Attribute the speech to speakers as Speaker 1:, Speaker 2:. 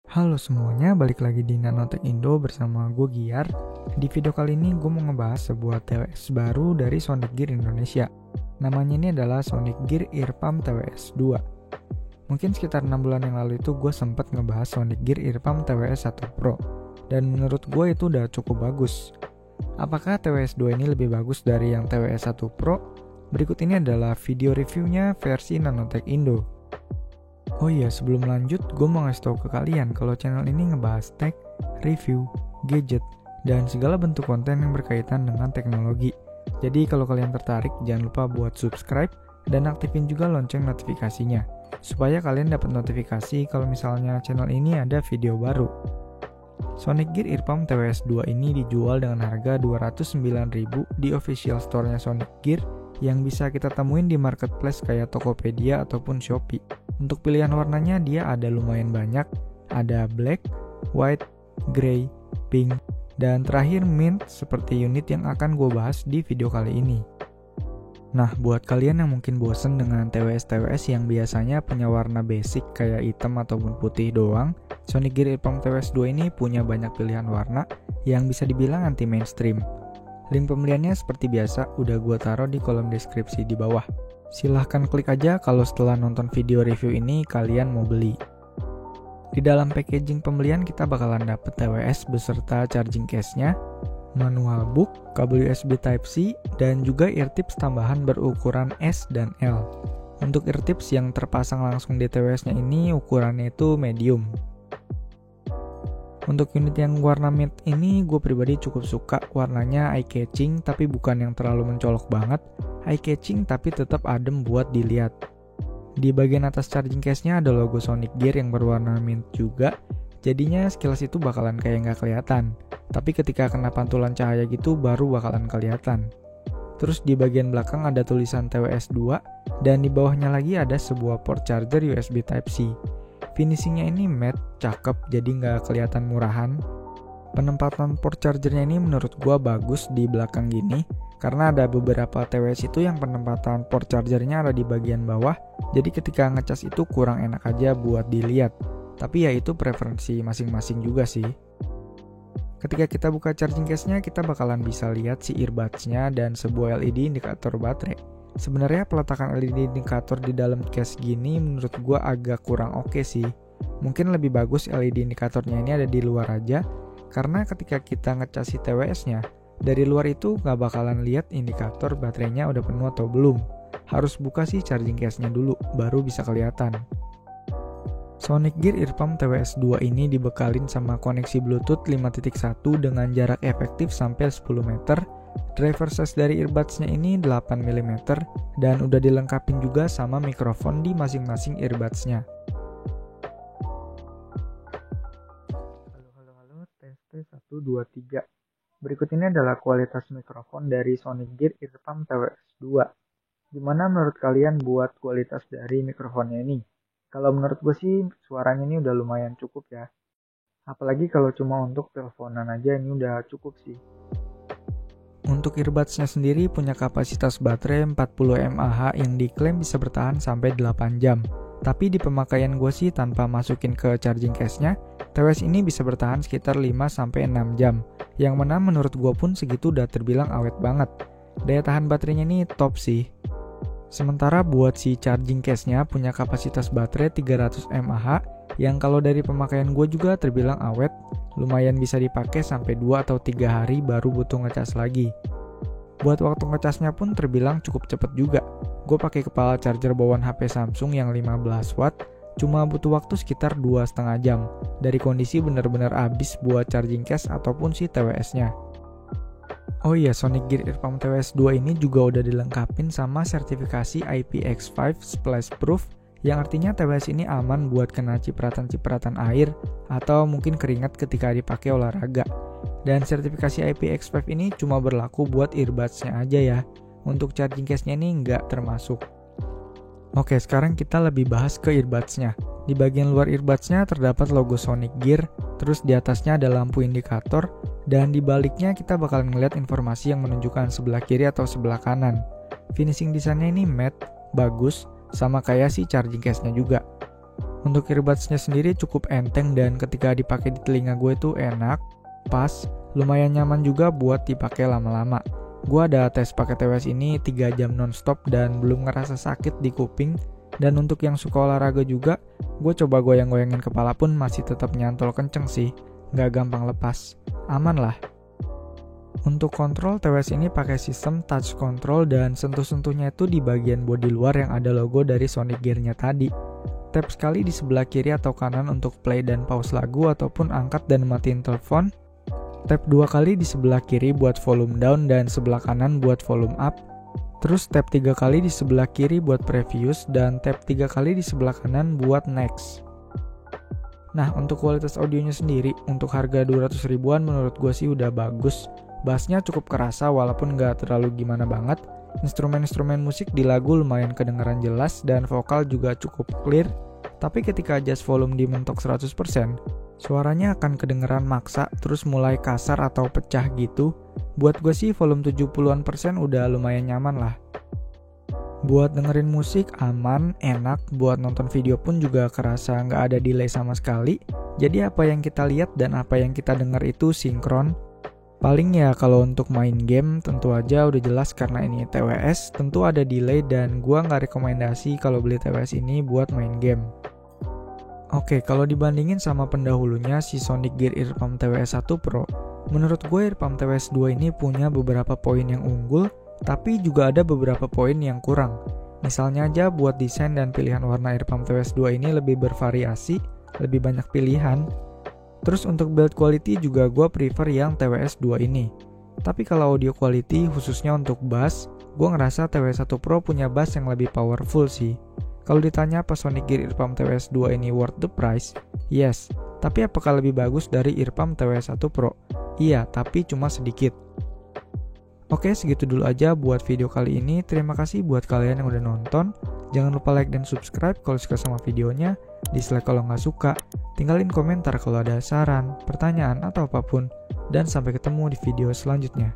Speaker 1: Halo semuanya, balik lagi di Nanotech Indo bersama gue Giar. Di video kali ini gue mau ngebahas sebuah TWS baru dari Sonic Gear Indonesia. Namanya ini adalah Sonic Gear Earpump TWS 2. Mungkin sekitar 6 bulan yang lalu itu gue sempat ngebahas Sonic Gear Earpump TWS 1 Pro. Dan menurut gue itu udah cukup bagus. Apakah TWS 2 ini lebih bagus dari yang TWS 1 Pro? Berikut ini adalah video reviewnya versi Nanotech Indo. Oh iya, sebelum lanjut, gue mau ngasih tau ke kalian kalau channel ini ngebahas tech, review, gadget, dan segala bentuk konten yang berkaitan dengan teknologi. Jadi kalau kalian tertarik, jangan lupa buat subscribe dan aktifin juga lonceng notifikasinya, supaya kalian dapat notifikasi kalau misalnya channel ini ada video baru. Sonic Gear Earpump TWS 2 ini dijual dengan harga 209.000 di official store-nya Sonic Gear yang bisa kita temuin di marketplace kayak Tokopedia ataupun Shopee. Untuk pilihan warnanya dia ada lumayan banyak, ada black, white, grey, pink, dan terakhir mint seperti unit yang akan gue bahas di video kali ini. Nah, buat kalian yang mungkin bosen dengan TWS-TWS yang biasanya punya warna basic kayak hitam ataupun putih doang, Sonic Gear Earpump TWS 2 ini punya banyak pilihan warna yang bisa dibilang anti mainstream. Link pembeliannya seperti biasa udah gue taruh di kolom deskripsi di bawah. Silahkan klik aja kalau setelah nonton video review ini kalian mau beli. Di dalam packaging pembelian kita bakalan dapet TWS beserta charging case-nya, manual book, kabel USB Type-C, dan juga eartips tambahan berukuran S dan L. Untuk eartips yang terpasang langsung di TWS-nya ini ukurannya itu medium. Untuk unit yang warna mint ini gue pribadi cukup suka, warnanya eye-catching tapi bukan yang terlalu mencolok banget, eye-catching tapi tetap adem buat dilihat. Di bagian atas charging case-nya ada logo Sonic Gear yang berwarna mint juga, jadinya sekilas itu bakalan kayak nggak kelihatan, tapi ketika kena pantulan cahaya gitu baru bakalan kelihatan. Terus di bagian belakang ada tulisan TWS 2, dan di bawahnya lagi ada sebuah port charger USB Type-C. Finishingnya ini matte, cakep, jadi nggak kelihatan murahan. Penempatan port chargernya ini menurut gua bagus di belakang gini, karena ada beberapa TWS itu yang penempatan port chargernya ada di bagian bawah, jadi ketika ngecas itu kurang enak aja buat dilihat. Tapi ya itu preferensi masing-masing juga sih. Ketika kita buka charging case-nya, kita bakalan bisa lihat si earbuds-nya dan sebuah LED indikator baterai. Sebenarnya peletakan LED indikator di dalam case gini menurut gue agak kurang oke sih. Mungkin lebih bagus LED indikatornya ini ada di luar aja, karena ketika kita ngecas si TWS-nya, dari luar itu nggak bakalan lihat indikator baterainya udah penuh atau belum. Harus buka si charging case-nya dulu, baru bisa kelihatan. Sonic Gear Earpump TWS 2 ini dibekalin sama koneksi Bluetooth 5.1 dengan jarak efektif sampai 10 meter. Driver size dari earbuds-nya ini 8 mm dan udah dilengkapin juga sama mikrofon di masing-masing earbuds-nya. Halo, tes 1 2 3. Berikut ini adalah kualitas mikrofon dari Sonic Gear Earpump TWS 2. Gimana menurut kalian buat kualitas dari mikrofonnya ini? Kalau menurut gue sih suaranya ini udah lumayan cukup ya. Apalagi kalau cuma untuk teleponan aja ini udah cukup sih. Untuk earbuds-nya sendiri punya kapasitas baterai 40 mAh yang diklaim bisa bertahan sampai 8 jam. Tapi di pemakaian gue sih tanpa masukin ke charging case-nya, TWS ini bisa bertahan sekitar 5-6 jam. Yang mana menurut gue pun segitu udah terbilang awet banget. Daya tahan baterainya ini top sih. Sementara buat si charging case-nya punya kapasitas baterai 300 mAh yang kalau dari pemakaian gue juga terbilang awet, lumayan bisa dipakai sampai 2 atau 3 hari baru butuh ngecas lagi. Buat waktu ngecasnya pun terbilang cukup cepet juga. Gue pakai kepala charger bawaan HP Samsung yang 15 watt, cuma butuh waktu sekitar 2,5 jam. Dari kondisi bener-bener habis buat charging case ataupun si TWS-nya. Oh iya, Sonic Gear Earpump TWS 2 ini juga udah dilengkapin sama sertifikasi IPX5 Splash Proof, yang artinya TWS ini aman buat kena cipratan-cipratan air atau mungkin keringat ketika dipakai olahraga. Dan sertifikasi IPX5 ini cuma berlaku buat earbuds-nya aja ya. Untuk charging case-nya ini nggak termasuk. Oke, sekarang kita lebih bahas ke earbuds-nya. Di bagian luar earbuds-nya terdapat logo Sonic Gear, terus di atasnya ada lampu indikator, dan di baliknya kita bakalan ngeliat informasi yang menunjukkan sebelah kiri atau sebelah kanan. Finishing desainnya ini matte, bagus, sama kayak si charging case-nya juga. Untuk earbudsnya sendiri cukup enteng dan ketika dipakai di telinga gue tuh enak, pas, lumayan nyaman juga buat dipakai lama-lama. Gue ada tes pakai TWS ini 3 jam nonstop dan belum ngerasa sakit di kuping. Dan untuk yang suka olahraga juga, gue coba goyang-goyangin kepala pun masih tetap nyantol kenceng sih, nggak gampang lepas. Aman lah. Untuk kontrol, TWS ini pakai sistem touch control dan sentuh-sentuhnya itu di bagian bodi luar yang ada logo dari Sonic Gear-nya tadi. Tap sekali di sebelah kiri atau kanan untuk play dan pause lagu ataupun angkat dan matiin telepon. Tap 2 kali di sebelah kiri buat volume down dan sebelah kanan buat volume up. Terus tap 3 kali di sebelah kiri buat previous dan tap 3 kali di sebelah kanan buat next. Nah, untuk kualitas audionya sendiri, untuk harga 200 ribuan menurut gue sih udah bagus. Bassnya cukup kerasa walaupun gak terlalu gimana banget. Instrumen-instrumen musik di lagu lumayan kedengaran jelas dan vokal juga cukup clear. Tapi ketika adjust volume di mentok 100%, suaranya akan kedengeran maksa terus mulai kasar atau pecah gitu. Buat gue sih volume 70% udah lumayan nyaman lah. Buat dengerin musik aman, enak, buat nonton video pun juga kerasa nggak ada delay sama sekali. Jadi apa yang kita lihat dan apa yang kita dengar itu sinkron. Paling ya kalau untuk main game tentu aja udah jelas karena ini TWS, tentu ada delay dan gua nggak rekomendasi kalau beli TWS ini buat main game. Oke, kalau dibandingin sama pendahulunya si Sonic Gear Earpump TWS 1 Pro, menurut gue Earpump TWS 2 ini punya beberapa poin yang unggul, tapi juga ada beberapa poin yang kurang. Misalnya aja buat desain dan pilihan warna Earpump TWS 2 ini lebih bervariasi, lebih banyak pilihan. Terus untuk build quality juga gue prefer yang TWS 2 ini. Tapi kalau audio quality khususnya untuk bass, gue ngerasa TWS 1 Pro punya bass yang lebih powerful sih. Kalau ditanya apa Sonic Gear Earpump TWS 2 ini worth the price? Yes. Tapi apakah lebih bagus dari Earpump TWS 1 Pro? Iya, tapi cuma sedikit. Oke, segitu dulu aja buat video kali ini. Terima kasih buat kalian yang udah nonton. Jangan lupa like dan subscribe kalau suka sama videonya. Dislike kalau nggak suka. Tinggalin komentar kalau ada saran, pertanyaan, atau apapun. Dan sampai ketemu di video selanjutnya.